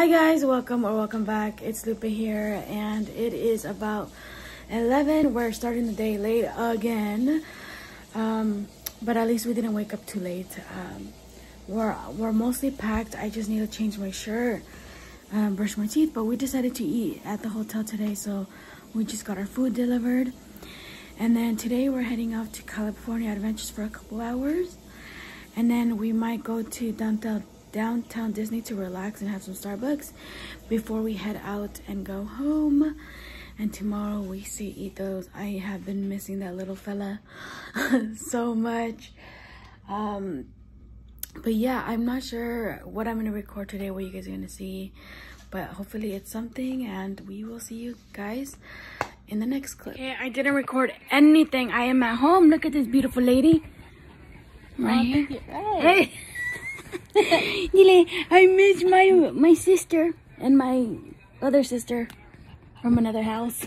Hi guys, welcome back. It's Lupe here, and it is about 11. We're starting the day late again, but at least we didn't wake up too late. We're mostly packed. I just need to change my shirt, brush my teeth, but we decided to eat at the hotel today, so we just got our food delivered. And then today we're heading off to California Adventures for a couple hours, and then we might go to downtown Disney to relax and have some Starbucks before we head out and go home. And tomorrow we see Ethos. I have been missing that little fella so much. But yeah, I'm not sure what I'm gonna record today, what you guys are gonna see, but hopefully it's something, and we will see you guys in the next clip. Okay, I didn't record anything. I am at home. Look at this beautiful lady right here. Hey. Dile, I miss my sister and my other sister from another house.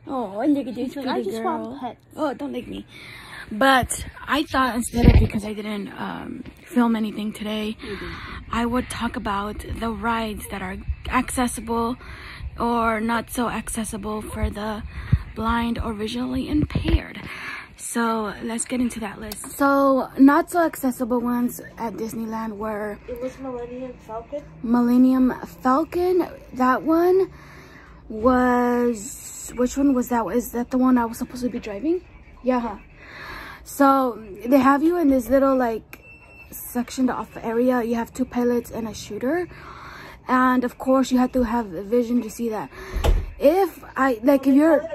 Oh, look at this pretty girl. Oh, don't lick me. But I thought instead of, because I didn't film anything today, I would talk about the rides that are accessible or not so accessible for the blind or visually impaired. So let's get into that list. So not so accessible ones at Disneyland were... It was Millennium Falcon. Millennium Falcon. That one was... Which one was that? Is that the one I was supposed to be driving? Yeah. So they have you in this little like sectioned off area. You have two pilots and a shooter. And of course you have to have vision to see that. If you're...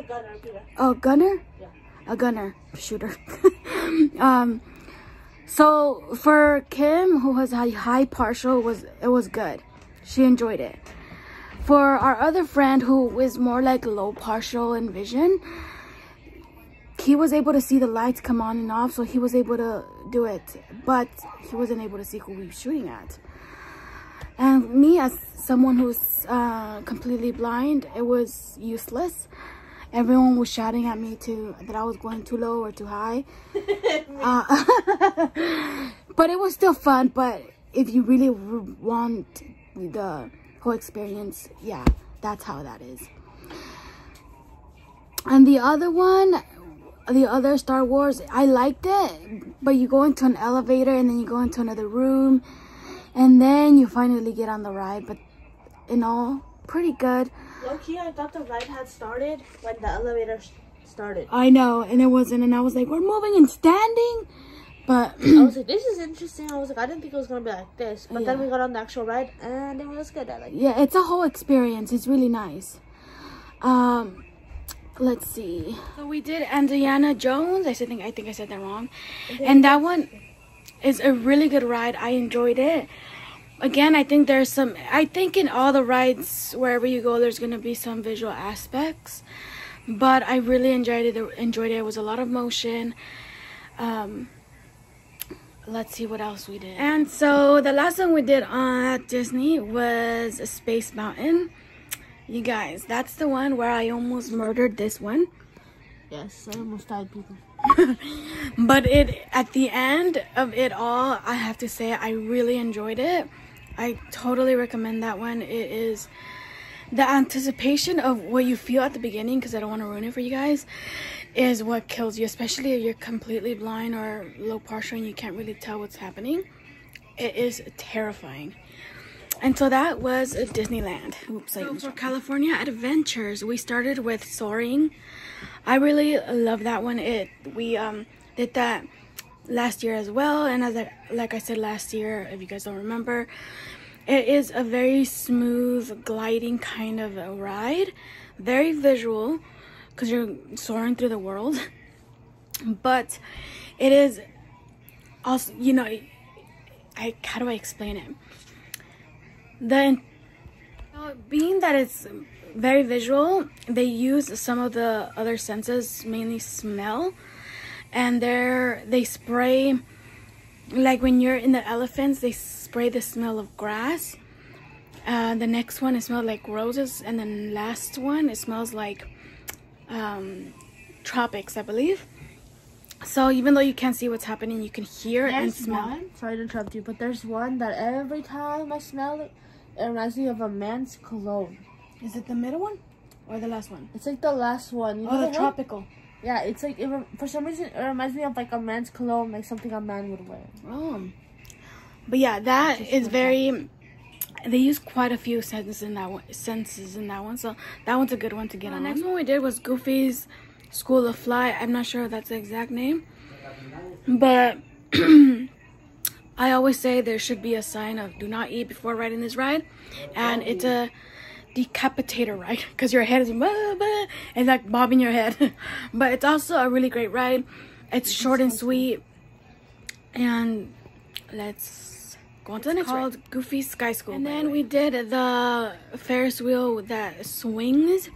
A gunner? Yeah. A gunner. Shooter. So for Kim, who has a high partial, it was good. She enjoyed it. For our other friend who is more like low partial in vision, he was able to see the lights come on and off, so he was able to do it, but he wasn't able to see who we were shooting at. And me, as someone who's completely blind, it was useless. Everyone was shouting at me that I was going too low or too high. But it was still fun. But if you really want the whole experience, yeah, that's how that is. And the other one, the other Star Wars, I liked it. But you go into an elevator and then you go into another room. And then you finally get on the ride. But in all, pretty good. Low-key, I thought the ride had started when the elevator started. I know, and it wasn't, and I was like, we're moving and standing, but... I was like, this is interesting. I was like, I didn't think it was going to be like this, but then we got on the actual ride, and it was good. Yeah, it's a whole experience. It's really nice. Let's see. So we did Indiana Jones. I think I said that wrong. And that one is a really good ride. I enjoyed it. Again, I think in all the rides, wherever you go, there's going to be some visual aspects. But I really enjoyed it. It was a lot of motion. Let's see what else we did. And so the last one we did at Disney was Space Mountain. You guys, that's the one where I almost murdered this one. Yes, I almost died, people. But at the end of it all, I have to say I really enjoyed it. I totally recommend that one. It is the anticipation of what you feel at the beginning, because I don't want to ruin it for you guys, is what kills you, especially if you're completely blind or low partial and you can't really tell what's happening. It is terrifying. And so that was Disneyland. Oops, so for California Adventures, we started with Soaring. I really love that one. We did that last year as well, and like I said last year, if you guys don't remember, it is a very smooth gliding kind of a ride, very visual because you're soaring through the world, but it is also, you know, how do I explain it? Being that it's very visual, they use some of the other senses, mainly smell. And they spray, like when you're in the elephants, they spray the smell of grass. The next one, it smells like roses. And then last one, it smells like tropics, I believe. So even though you can't see what's happening, you can hear and smell. Sorry to interrupt you, but there's one that every time I smell it, It reminds me of a man's cologne. Is it the middle one or the last one? It's like the last one. You Oh, know the tropical. Yeah, it's like, for some reason, it reminds me of like a man's cologne, like something a man would wear. Oh. But yeah, that is very... They use quite a few sentences in that one, so that one's a good one to get on. The next one we did was Goofy's School of Fly. I'm not sure if that's the exact name, but I always say there should be a sign of do not eat before riding this ride, and it's a decapitator ride because your head is and like bobbing your head. But it's also a really great ride. It's short and sweet, and let's go on to the next one. Called Goofy's Sky School. And then we did the Ferris wheel that swings.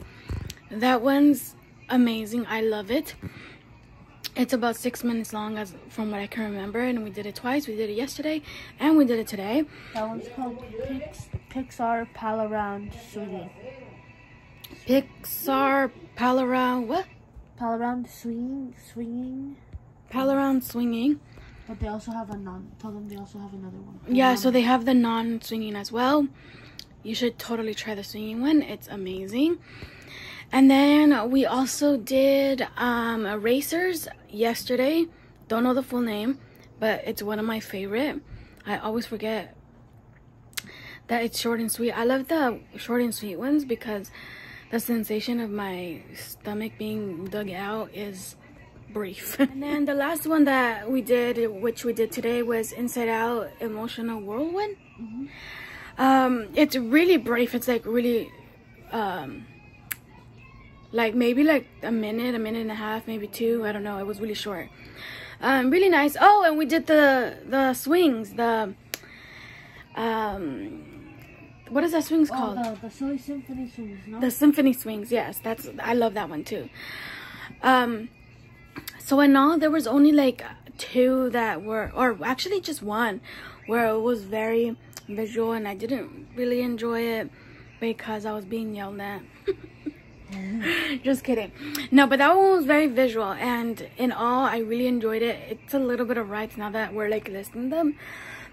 That one's amazing. I love it. It's about 6 minutes long, as from what I can remember, and we did it twice. We did it yesterday and we did it today. That one's called Pixar Pal Around Swinging. Pixar Pal Around what? Pal Around Swinging. Pal Around Swinging. But they also have tell them they also have another one. Yeah, so they have the non-swinging as well. You should totally try the swinging one. It's amazing. And then we also did Racers yesterday. Don't know the full name, but it's one of my favorite. I always forget that it's short and sweet. I love the short and sweet ones because the sensation of my stomach being dug out is brief. And then the last one that we did, which we did today, was Inside Out Emotional Whirlwind. It's really brief. It's like really like maybe like a minute and a half, maybe 2, I don't know. It was really short. Really nice. Oh, and we did the swings, the what is that swings called? The Silly Symphony Swings, no? The Symphony Swings, yes. I love that one too. So in all, there was only like 2 that were, or actually just 1, where it was very visual, and I didn't really enjoy it because I was being yelled at. Just kidding. No, but that one was very visual, and in all, I really enjoyed it. It's a little bit of rides now that we're like listing them,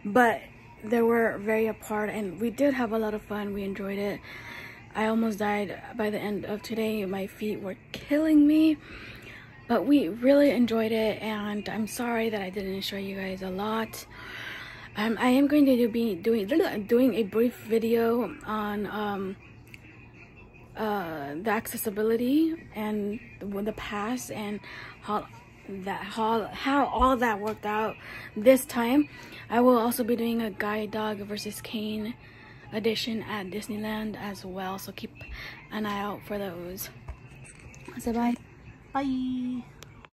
but they were very apart, and we did have a lot of fun. We enjoyed it. I almost died by the end of today. My feet were killing me. But we really enjoyed it, and I'm sorry that I didn't show you guys a lot. I am going to be doing a brief video on the accessibility and the past and how all that worked out this time. I will also be doing a Guide Dog versus Cane edition at Disneyland as well, so keep an eye out for those. So bye. Bye.